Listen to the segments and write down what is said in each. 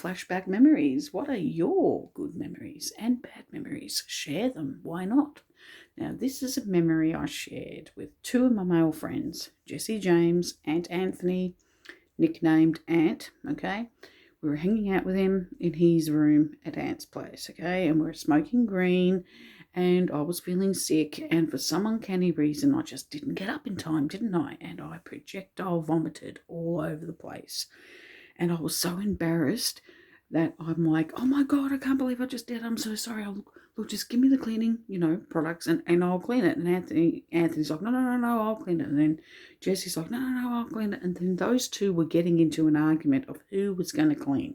flashback memories. What are your good memories and bad memories? Share them. Why not? Now, this is a memory I shared with two of my male friends, Jesse James and Anthony, nicknamed Ant, okay? We were hanging out with him in his room at Ant's place, okay? And we were smoking green, and I was feeling sick, and for some uncanny reason, I just didn't get up in time, didn't I? And I projectile vomited all over the place. And I was so embarrassed that I'm like, oh my God, I can't believe I just did. I'm so sorry. Look, just give me the cleaning, products and I'll clean it. And Anthony's like, no, I'll clean it. And then Jesse's like, no, I'll clean it. And then those two were getting into an argument of who was going to clean.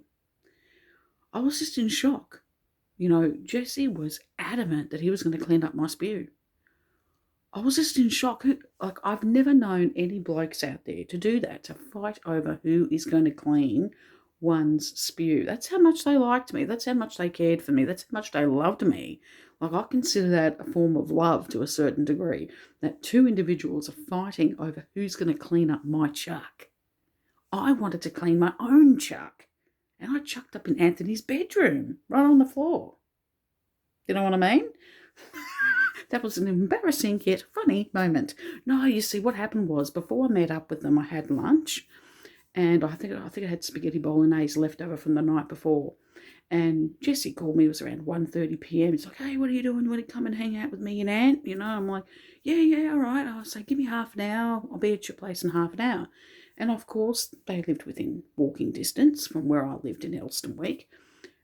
I was just in shock. Jesse was adamant that he was going to clean up my spew. I was just in shock. Like, I've never known any blokes out there to do that, to fight over who is going to clean one's spew. That's how much they liked me. That's how much they cared for me. That's how much they loved me. Like, I consider that a form of love to a certain degree, that two individuals are fighting over who's going to clean up my chuck. I wanted to clean my own chuck, and I chucked up in Anthony's bedroom, right on the floor. You know what I mean? That was an embarrassing yet funny moment. No, you see, what happened was, before I met up with them, I had lunch, and I think I had spaghetti bolognese left over from the night before. And Jesse called me. It was around 1:30 p.m. He's like, hey, what are you doing? You want to come and hang out with me and Ant? I'm like, yeah, all right. I say, give me half an hour. I'll be at your place in half an hour. And of course, they lived within walking distance from where I lived in Elsternwick.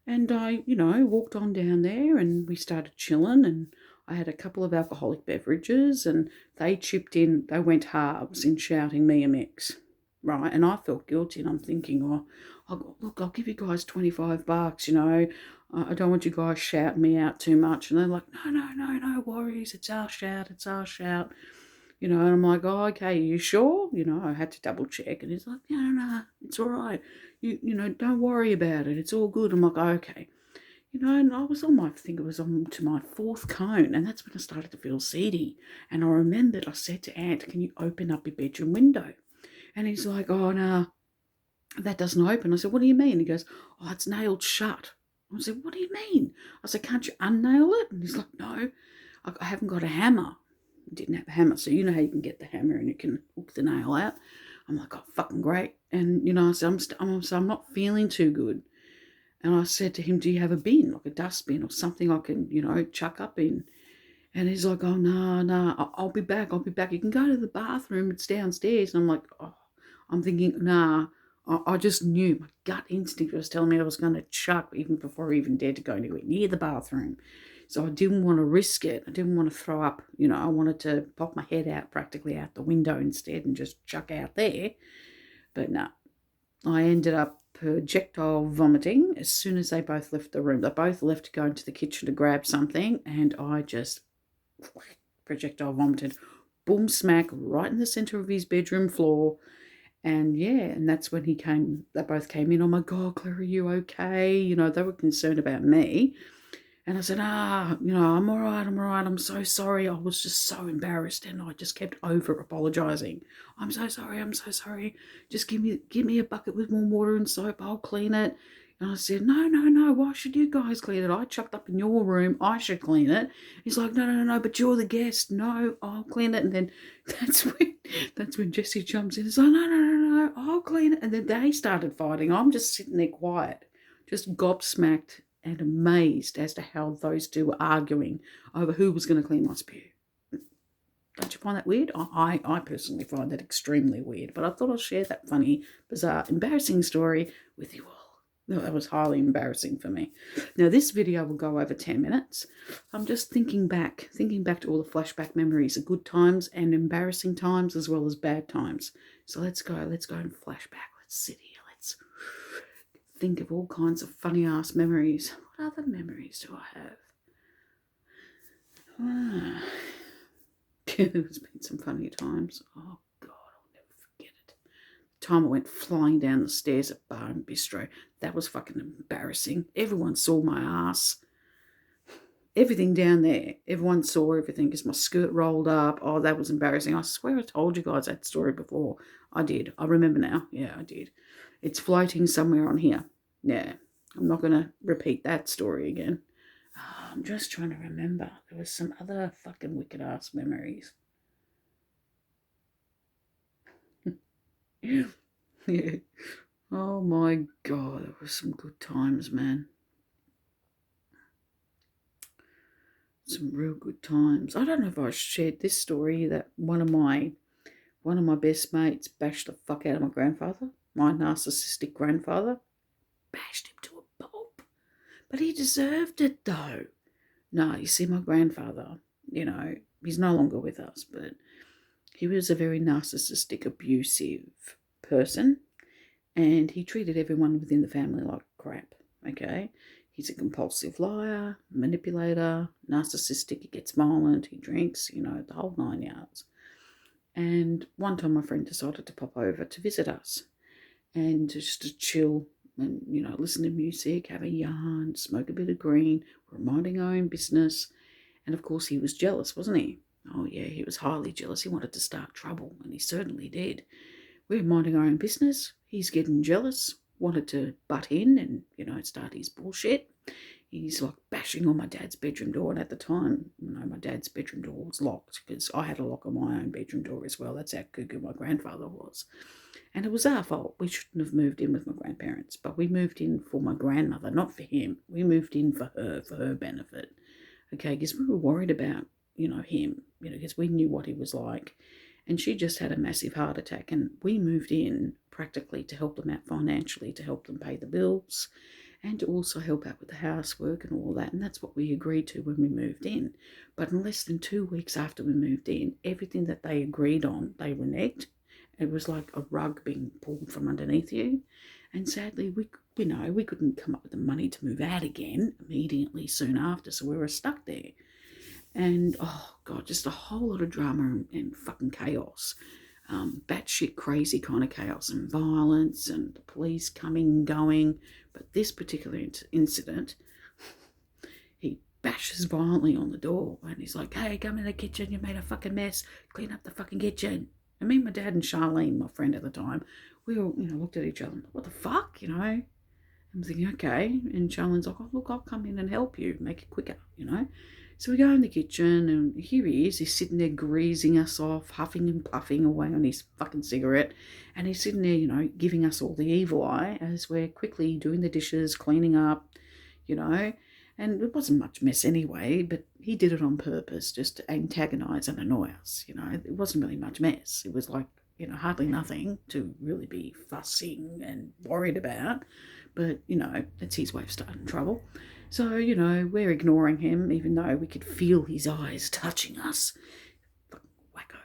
And I, walked on down there and we started chilling, and I had a couple of alcoholic beverages, and they chipped in. They went halves in shouting me a mix, right? And I felt guilty, and I'm thinking, look, I'll give you guys $25, I don't want you guys shouting me out too much. And they're like, no worries, it's our shout. And I'm like, oh, okay, you sure? I had to double check. And he's like, no, it's all right. Don't worry about it. It's all good. I'm like, okay. And I was I think it was on to my fourth cone, and that's when I started to feel seedy. And I remembered I said to Ant, can you open up your bedroom window? And he's like, oh, no, that doesn't open. I said, what do you mean? He goes, oh, it's nailed shut. I said, what do you mean? I said, can't you unnail it? And he's like, no, I haven't got a hammer. I didn't have a hammer. So you know how you can get the hammer and you can hook the nail out. I'm like, oh, fucking great. And, I said, I'm not feeling too good. And I said to him, do you have a bin, like a dustbin or something I can, chuck up in? And he's like, oh, no, I'll be back. You can go to the bathroom. It's downstairs. And I'm like, oh, I'm thinking, nah. I just knew. My gut instinct was telling me I was going to chuck even before I even dared to go anywhere near the bathroom. So I didn't want to risk it. I didn't want to throw up. I wanted to pop my head out practically out the window instead and just chuck out there. But no, I ended up projectile vomiting as soon as they both left the room. They both left to go into the kitchen to grab something, and I just projectile vomited, boom, smack, right in the center of his bedroom floor. And and that's when they both came in. Oh my God, Claire, are you okay? They were concerned about me. And I said, I'm all right. I'm so sorry. I was just so embarrassed, and I just kept over apologizing. I'm so sorry. Just give me a bucket with warm water and soap. I'll clean it. And I said, no. Why should you guys clean it? I chucked up in your room. I should clean it. He's like, no. But you're the guest. No, I'll clean it. And then that's when Jesse jumps in. He's like, no. I'll clean it. And then they started fighting. I'm just sitting there quiet, just gobsmacked and amazed as to how those two were arguing over who was going to clean my spew. Don't you find that weird? I personally find that extremely weird, but I thought I'd share that funny, bizarre, embarrassing story with you all. That was highly embarrassing for me. Now, this video will go over 10 minutes. I'm just thinking back to all the flashback memories of good times and embarrassing times as well as bad times. So let's go and flashback. Let's sit here. Let's think of all kinds of funny ass memories. What other memories do I have? There's been some funny times. Oh God, I'll never forget it. The time I went flying down the stairs at Bar and Bistro. That was fucking embarrassing. Everyone saw my ass. Everything down there. Everyone saw everything because my skirt rolled up. Oh, that was embarrassing. I swear I told you guys that story before. I did. I remember now. Yeah, I did. It's floating somewhere on here. Yeah. I'm not going to repeat that story again. I'm just trying to remember. There was some other fucking wicked ass memories. Yeah. Oh my God, there were some good times, man. Some real good times. I don't know if I shared this story that one of my best mates bashed the fuck out of my grandfather, my narcissistic grandfather. Bashed him to a pulp. But he deserved it though. No, you see, my grandfather, he's no longer with us, but he was a very narcissistic, abusive person, and he treated everyone within the family like crap, okay? He's a compulsive liar, manipulator, narcissistic, he gets violent, he drinks, the whole 9 yards. And one time my friend decided to pop over to visit us and just to chill and, listen to music, have a yarn, smoke a bit of green. We're minding our own business. And of course he was jealous, wasn't he? Oh yeah, he was highly jealous. He wanted to start trouble, and he certainly did. We're minding our own business. He's getting jealous, wanted to butt in and, start his bullshit. He's like bashing on my dad's bedroom door. And at the time, my dad's bedroom door was locked because I had a lock on my own bedroom door as well. That's how cuckoo my grandfather was. And it was our fault. We shouldn't have moved in with my grandparents, but we moved in for my grandmother, not for him. We moved in for her benefit. Okay, because we were worried about, him, because we knew what he was like. And she just had a massive heart attack, and we moved in practically to help them out financially, to help them pay the bills, and to also help out with the housework and all that. And that's what we agreed to when we moved in. But in less than 2 weeks after we moved in, everything that they agreed on, they reneged. It was like a rug being pulled from underneath you. And sadly, we couldn't come up with the money to move out again immediately soon after, so we were stuck there. And, oh, God, just a whole lot of drama and fucking chaos. Batshit crazy kind of chaos and violence and the police coming and going. But this particular incident, he bashes violently on the door and he's like, hey, come in the kitchen, you made a fucking mess, clean up the fucking kitchen. And me, my dad and Charlene, my friend at the time, we all, looked at each other and what the fuck, I'm thinking, okay. And Charlene's like, oh, look, I'll come in and help you, make it quicker, So we go in the kitchen and here he is. He's sitting there greasing us off, huffing and puffing away on his fucking cigarette. And he's sitting there, giving us all the evil eye as we're quickly doing the dishes, cleaning up, And it wasn't much mess anyway, but he did it on purpose just to antagonise and annoy us, It wasn't really much mess. It was like, hardly nothing to really be fussing and worried about. But, that's his way of starting trouble. So, we're ignoring him, even though we could feel his eyes touching us. Fucking wacko.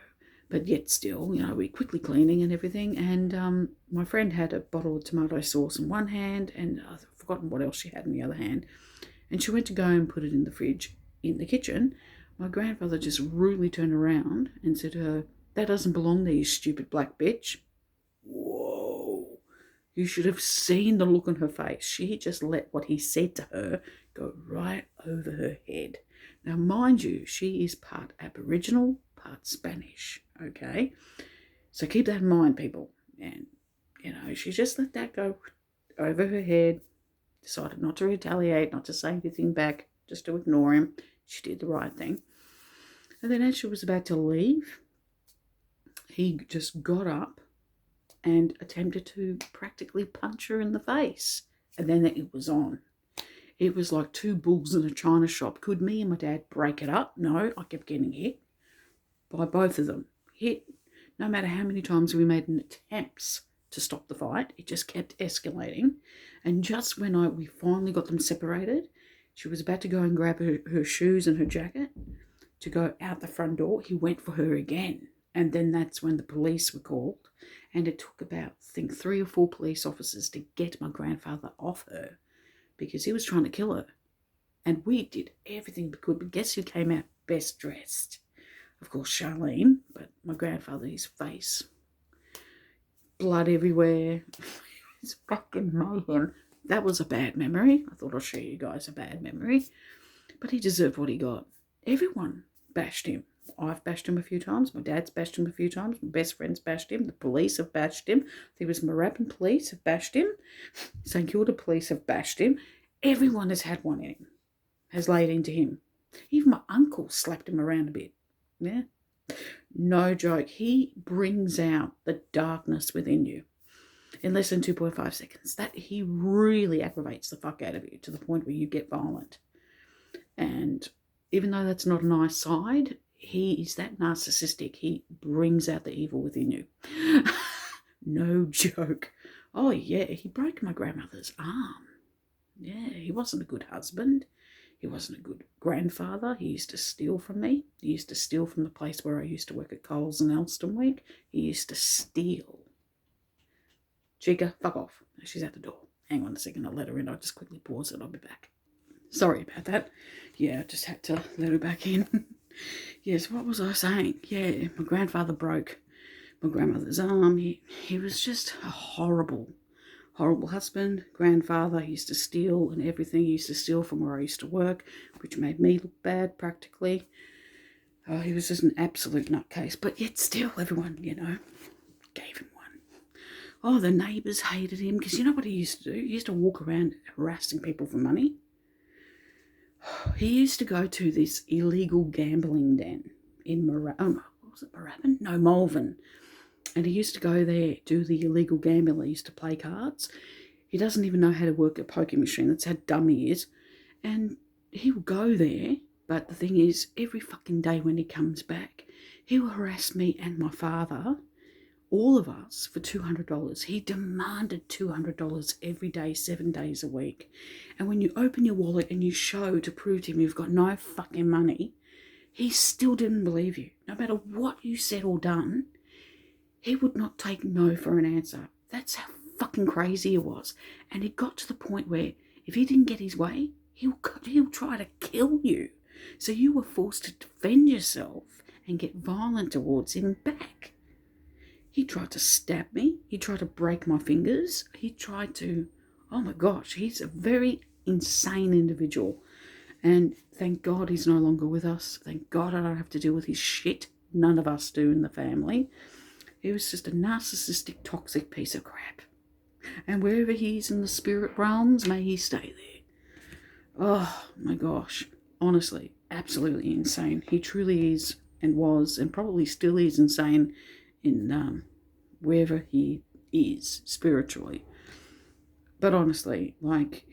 But yet still, we're quickly cleaning and everything. And my friend had a bottle of tomato sauce in one hand, and I've forgotten what else she had in the other hand. And she went to go and put it in the fridge in the kitchen. My grandfather just rudely turned around and said to her, that doesn't belong there, you stupid black bitch. Whoa. You should have seen the look on her face. She just let what he said to her go right over her head. Now, mind you, she is part Aboriginal, part Spanish, okay? So keep that in mind, people. And, she just let that go over her head, decided not to retaliate, not to say anything back, just to ignore him. She did the right thing. And then as she was about to leave, he just got up and attempted to practically punch her in the face. And then it was on. It was like two bulls in a china shop. Could me and my dad break it up? No, I kept getting hit by both of them. Hit. No matter how many times we made attempts to stop the fight, it just kept escalating. And just when we finally got them separated, she was about to go and grab her shoes and her jacket to go out the front door. He went for her again. And then that's when the police were called. And it took about, I think, 3 or 4 police officers to get my grandfather off her because he was trying to kill her. And we did everything we could. But guess who came out best dressed? Of course, Charlene, but my grandfather, his face. Blood everywhere. It's fucking mayhem. That was a bad memory. I thought I'll show you guys a bad memory. But he deserved what he got. Everyone bashed him. I've bashed him a few times. My dad's bashed him a few times. My best friend's bashed him. The police have bashed him. There was Moorabbin police have bashed him. St Kilda police have bashed him. Everyone has had one in him, has laid into him. Even my uncle slapped him around a bit. Yeah. No joke. He brings out the darkness within you in less than 2.5 seconds. That he really aggravates the fuck out of you to the point where you get violent. And even though that's not a nice side, he is that narcissistic. He brings out the evil within you. No joke. Oh, yeah, he broke my grandmother's arm. Yeah, he wasn't a good husband. He wasn't a good grandfather. He used to steal from me. He used to steal from the place where I used to work at Coles in Elstonwick. He used to steal. Chica, fuck off. She's at the door. Hang on a second, I'll let her in. I'll just quickly pause it. I'll be back. Sorry about that. Yeah, I just had to let her back in. Yes, what was I saying? Yeah, my grandfather broke my grandmother's arm. He was just a horrible husband, grandfather. He used to steal and everything. He used to steal from where I used to work, which made me look bad practically. He was just an absolute nutcase. But yet still, everyone, gave him one. Oh, the neighbours hated him because you know what he used to do? He used to walk around harassing people for money. He used to go to this illegal gambling den in Moorabbin? No, Malvern. And he used to go there, do the illegal gambling. He used to play cards. He doesn't even know how to work a poker machine. That's how dumb he is. And he will go there, but the thing is, every fucking day when he comes back, he will harass me and my father, all of us, for $200. He demanded $200 every day, 7 days a week. And when you open your wallet and you show to prove to him you've got no fucking money, he still didn't believe you. No matter what you said or done, he would not take no for an answer. That's how fucking crazy he was. And it got to the point where if he didn't get his way, he'll try to kill you. So you were forced to defend yourself and get violent towards him back. He tried to stab me. He tried to break my fingers. He tried to, oh my gosh, he's a very insane individual. And thank God he's no longer with us. Thank God I don't have to deal with his shit. None of us do in the family. He was just a narcissistic, toxic piece of crap. And wherever he is in the spirit realms, may he stay there. Oh my gosh. Honestly, absolutely insane. He truly is and was and probably still is insane in wherever he is spiritually. But honestly, like,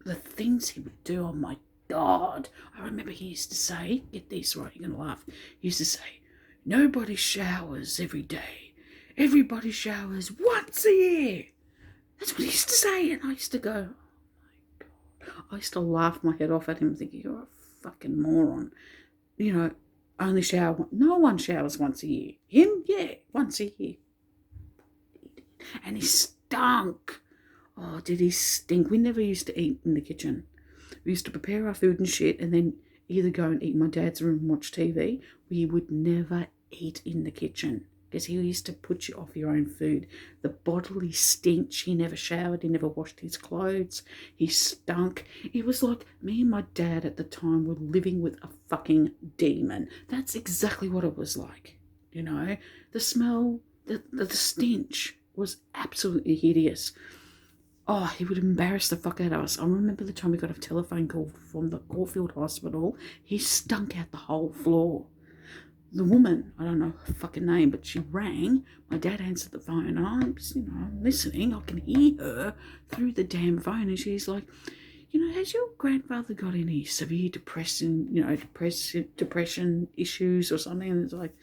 the things he would do, oh my God. I remember he used to say, get this right, you're going to laugh. He used to say, nobody showers every day. Everybody showers once a year. That's what he used to say. And I used to go, oh my God. I used to laugh my head off at him thinking, you're a fucking moron. Only shower. No one showers once a year. Him? Yeah, once a year. And he stunk. Oh, did he stink? We never used to eat in the kitchen. We used to prepare our food and shit and then either go and eat in my dad's room and watch TV. We would never eat in the kitchen because he used to put you off your own food. The bodily stench. He never showered. He never washed his clothes. He stunk. It was like me and my dad at the time were living with a fucking demon. That's exactly what it was like. The smell, the stench was absolutely hideous. Oh, he would embarrass the fuck out of us. I remember the time we got a telephone call from the Caulfield Hospital. He stunk out the whole floor. The woman, I don't know her fucking name, but she rang. My dad answered the phone, and I'm listening. I can hear her through the damn phone, and she's like, has your grandfather got any severe depression issues or something? And it's like,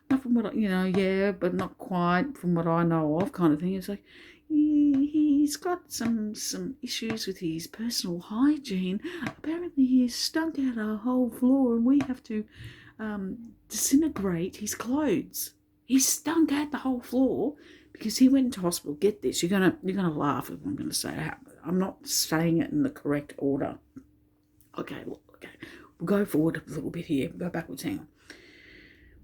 not from what I, yeah, but not quite from what I know of, kind of thing. It's like, he's got some issues with his personal hygiene. Apparently he's stunk out our whole floor and we have to disintegrate his clothes. He stunk out the whole floor because he went into hospital. Get this, you're gonna laugh at what I'm gonna say. I'm not saying it in the correct order. Okay, we'll go forward a little bit here, go backwards, hang on.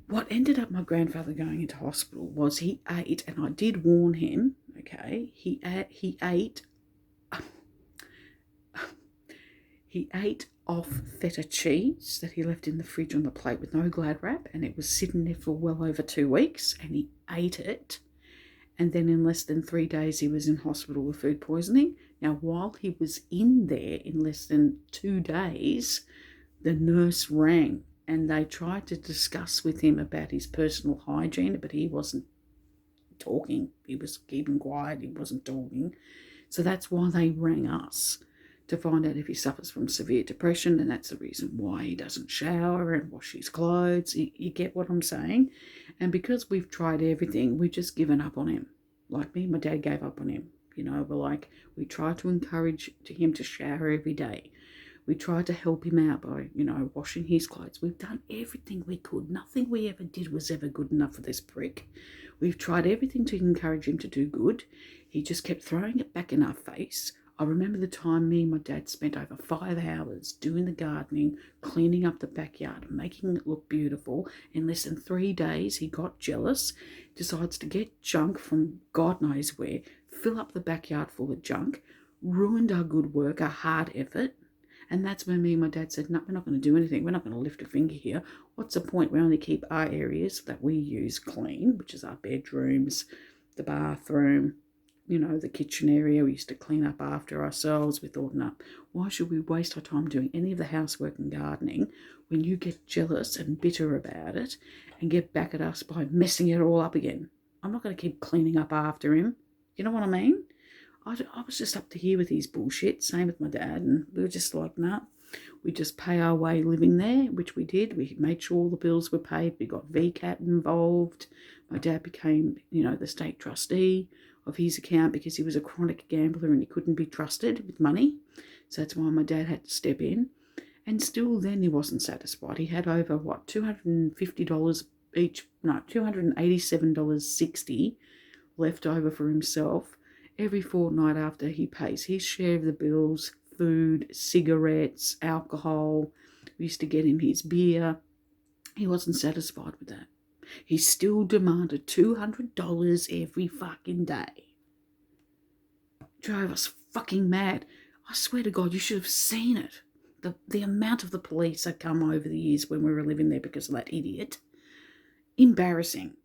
What ended up my grandfather going into hospital was he ate, and I did warn him, okay, he ate He ate off feta cheese that he left in the fridge on the plate with no Glad wrap, and it was sitting there for well over 2 weeks, and he ate it. And then in less than 3 days, he was in hospital with food poisoning. Now, while he was in there in less than 2 days, the nurse rang and they tried to discuss with him about his personal hygiene, but he wasn't talking. He was keeping quiet. He wasn't talking. So that's why they rang us to find out if he suffers from severe depression, and that's the reason why he doesn't shower and wash his clothes. You get what I'm saying? And because we've tried everything, we've just given up on him. Like me, my dad gave up on him. We tried to encourage him to shower every day. We tried to help him out by, washing his clothes. We've done everything we could. Nothing we ever did was ever good enough for this prick. We've tried everything to encourage him to do good. He just kept throwing it back in our face. I remember the time me and my dad spent over 5 hours doing the gardening, cleaning up the backyard, making it look beautiful. In less than 3 days, he got jealous, decides to get junk from God knows where, fill up the backyard full of junk, ruined our good work, our hard effort. And that's when me and my dad said, no, we're not going to do anything. We're not going to lift a finger here. What's the point? We only keep our areas that we use clean, which is our bedrooms, the bathroom, the kitchen area. We used to clean up after ourselves. We thought, no, why should we waste our time doing any of the housework and gardening when you get jealous and bitter about it and get back at us by messing it all up again? I'm not going to keep cleaning up after him. You know what I mean? I was just up to here with his bullshit, same with my dad, and we were just like, nah, we just pay our way living there, which we did. We made sure all the bills were paid. We got VCAT involved. My dad became, the state trustee of his account because he was a chronic gambler and he couldn't be trusted with money. So that's why my dad had to step in. And still then he wasn't satisfied. He had over, $250 each, no, $287.60 left over for himself every fortnight after he pays his share of the bills, food, cigarettes, alcohol. We used to get him his beer. He wasn't satisfied with that. He still demanded $200 every fucking day. Drove us fucking mad. I swear to God, you should have seen it. The amount of the police that come over the years when we were living there because of that idiot. Embarrassing.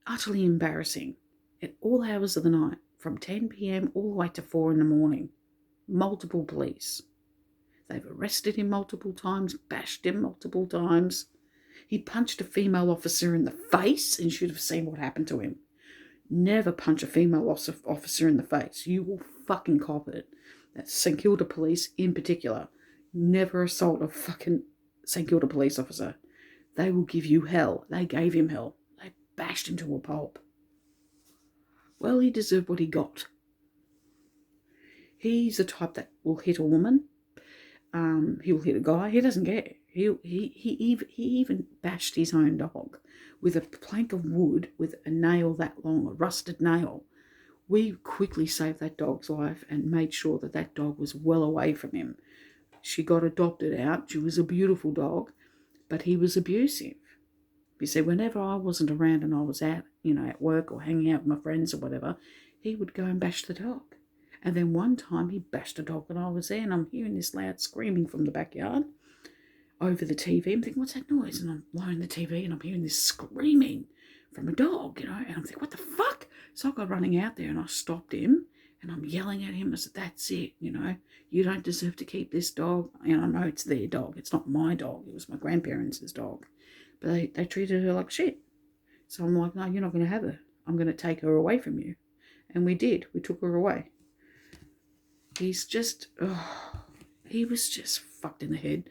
Utterly embarrassing. At all hours of the night, from 10 p.m. all the way to 4 in the morning. Multiple police. They've arrested him multiple times, bashed him multiple times. He punched a female officer in the face and should have seen what happened to him. Never punch a female officer in the face. You will fucking cop it. That's St Kilda Police in particular. Never assault a fucking St Kilda police officer. They will give you hell. They gave him hell. They bashed him to a pulp. Well, he deserved what he got. He's the type that will hit a woman. He will hit a guy. He doesn't care. He even bashed his own dog with a plank of wood with a nail that long, a rusted nail. We quickly saved that dog's life and made sure that that dog was well away from him. She got adopted out. She was a beautiful dog, but he was abusive. You see, whenever I wasn't around and I was out, at work or hanging out with my friends or whatever, he would go and bash the dog. And then one time he bashed a dog when I was there, and I'm hearing this loud screaming from the backyard over the TV. I'm thinking, what's that noise? And I'm lowering the TV and I'm hearing this screaming from a dog, and I'm thinking, what the fuck? So I got running out there and I stopped him and I'm yelling at him. I said, that's it, you don't deserve to keep this dog. And I know it's their dog. It's not my dog. It was my grandparents' dog. But they treated her like shit. So I'm like, no, you're not going to have her. I'm going to take her away from you. And we did. We took her away. He was just fucked in the head.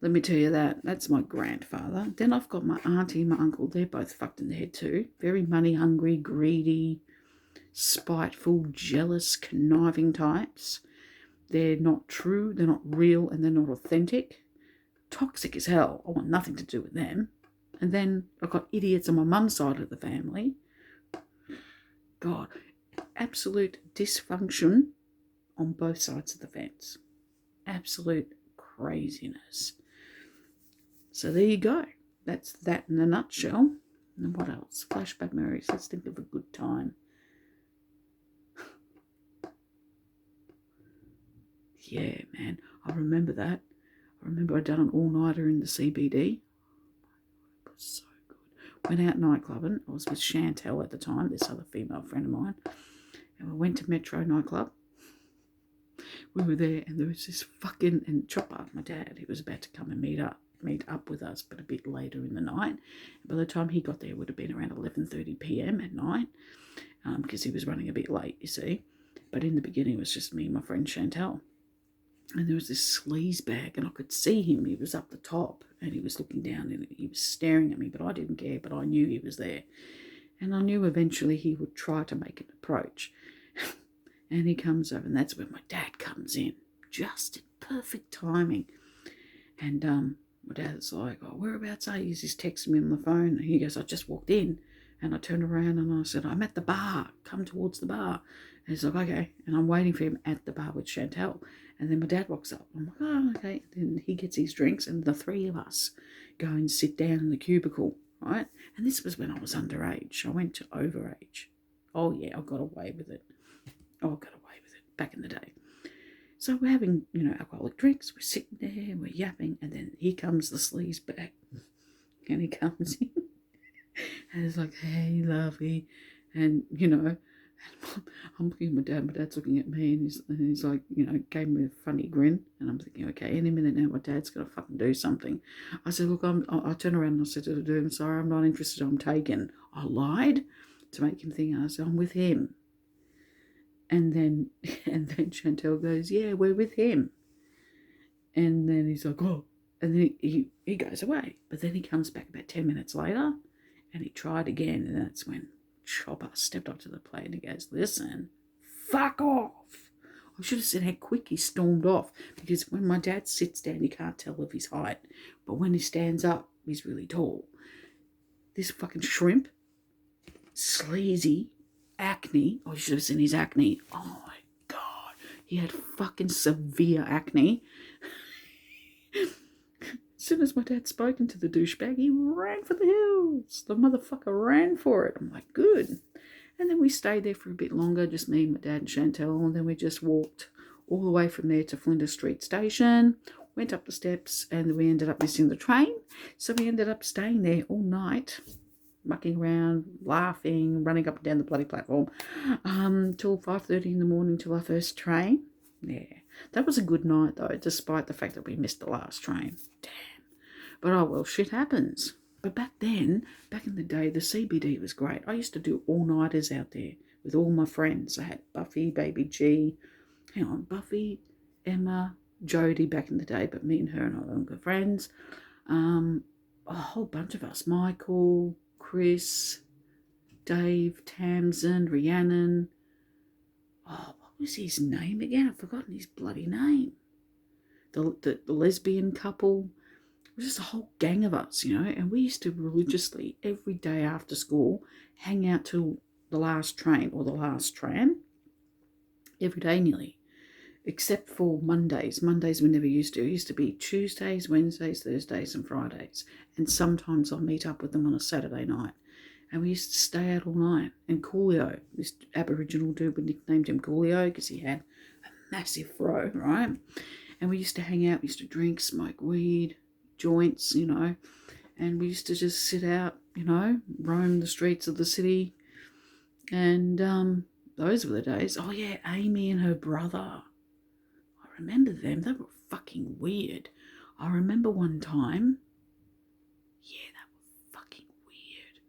Let me tell you that. That's my grandfather. Then I've got my auntie and my uncle. They're both fucked in the head too. Very money hungry, greedy, spiteful, jealous, conniving types. They're not true, they're not real, and they're not authentic. Toxic as hell. I want nothing to do with them. And then I've got idiots on my mum's side of the family. God, absolute dysfunction on both sides of the fence. Absolute craziness. So there you go. That's that in a nutshell. And what else? Flashback memories. Let's think of a good time. Yeah, man. I remember that. I remember I'd done an all-nighter in the CBD. It was so good. Went out nightclubbing. I was with Chantel at the time, this other female friend of mine. And we went to Metro nightclub. We were there, and there was this fucking, and Chopper, my dad, he was about to come and meet up with us, but a bit later in the night. By the time he got there, it would have been around 11:30 p.m. at night, because he was running a bit late, you see. But in the beginning, it was just me and my friend Chantel. And there was this sleaze bag, and I could see him. He was up the top, and he was looking down, and he was staring at me, but I didn't care, but I knew he was there. And I knew eventually he would try to make an approach. And he comes over, and that's when my dad comes in, just in perfect timing. And my dad's like, oh, whereabouts are you? He's texting me on the phone. And he goes, I just walked in. And I turned around and I said, I'm at the bar. Come towards the bar. And he's like, okay. And I'm waiting for him at the bar with Chantel. And then my dad walks up. I'm like, oh, okay. And then he gets his drinks, and the three of us go and sit down in the cubicle, right? And this was when I was underage. I went to overage. Oh, yeah, I got away with it. Back in the day. So we're having, alcoholic drinks. We're sitting there, we're yapping, and then here comes the sleaze back. And he comes in. And he's like, hey, lovey. And, I'm looking at my dad. My dad's looking at me, and he's like, gave me a funny grin. And I'm thinking, okay, any minute now, my dad's going to fucking do something. I said, look, I turned around and I said to the dude, I'm sorry, I'm not interested, I'm taken. I lied to make him think I said, I'm with him. And then Chantel goes, yeah, we're with him. And then he's like, oh. And then he goes away. But then he comes back about 10 minutes later, and he tried again. And that's when Chopper stepped up to the plate and he goes, listen, fuck off. I should have said how quick he stormed off, because when my dad sits down, you can't tell of his height. But when he stands up, he's really tall. This fucking shrimp, sleazy, acne. Oh, you should have seen his acne. Oh my God. He had fucking severe acne. As soon as my dad spoken to the douchebag, he ran for the hills. The motherfucker ran for it. I'm like, good. And then we stayed there for a bit longer, just me, my dad and Chantel, and then we just walked all the way from there to Flinders Street Station, went up the steps, and we ended up missing the train. So we ended up staying there all night, mucking around, laughing, running up and down the bloody platform, till 5:30 in the morning till our first train. Yeah, that was a good night though, despite the fact that we missed the last train. Damn. But oh well, shit happens. But back in the day, the CBD was great. I used to do all-nighters out there with all my friends. I had Buffy, Baby G, Buffy, Emma, Jodie back in the day, but me and her and our younger friends. A whole bunch of us, Michael, Chris, Dave, Tamsin, Rhiannon. Oh, what was his name again? I've forgotten his bloody name. The lesbian couple. It was just a whole gang of us, and we used to religiously, every day after school, hang out till the last train or the last tram. Every day nearly. Except for Mondays. Mondays we never used to. It used to be Tuesdays, Wednesdays, Thursdays and Fridays. And sometimes I'll meet up with them on a Saturday night. And we used to stay out all night. And Coolio, this Aboriginal dude, we nicknamed him Coolio because he had a massive fro, right? And we used to hang out, we used to drink, smoke weed, joints, and we used to just sit out, roam the streets of the city. And those were the days. Oh yeah, Amy and her brother. I remember them. They were fucking weird. I remember one time, yeah, they were fucking weird.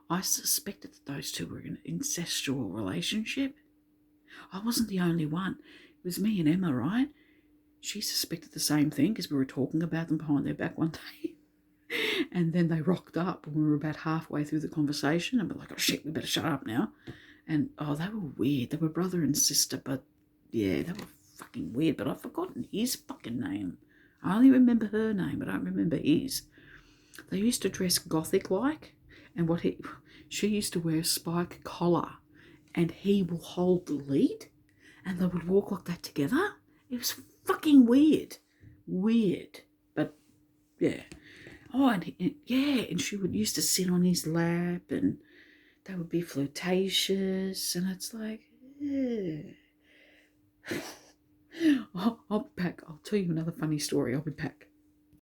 I suspected that those two were in an incestual relationship. I wasn't the only one. It was me and Emma, right? She suspected the same thing because we were talking about them behind their back one day. And then they rocked up when we were about halfway through the conversation and we're like, oh shit, we better shut up now. And they were weird. They were brother and sister, but yeah, they were fucking weird. But I've forgotten his fucking name. I only remember her name, but I don't remember his. They used to dress gothic-like, and she used to wear a spike collar, and he will hold the lead, and they would walk like that together. It was fucking weird. But yeah. Oh, and she used to sit on his lap, and they would be flirtatious, and it's like, yeah. I'll be back. I'll tell you another funny story. I'll be back.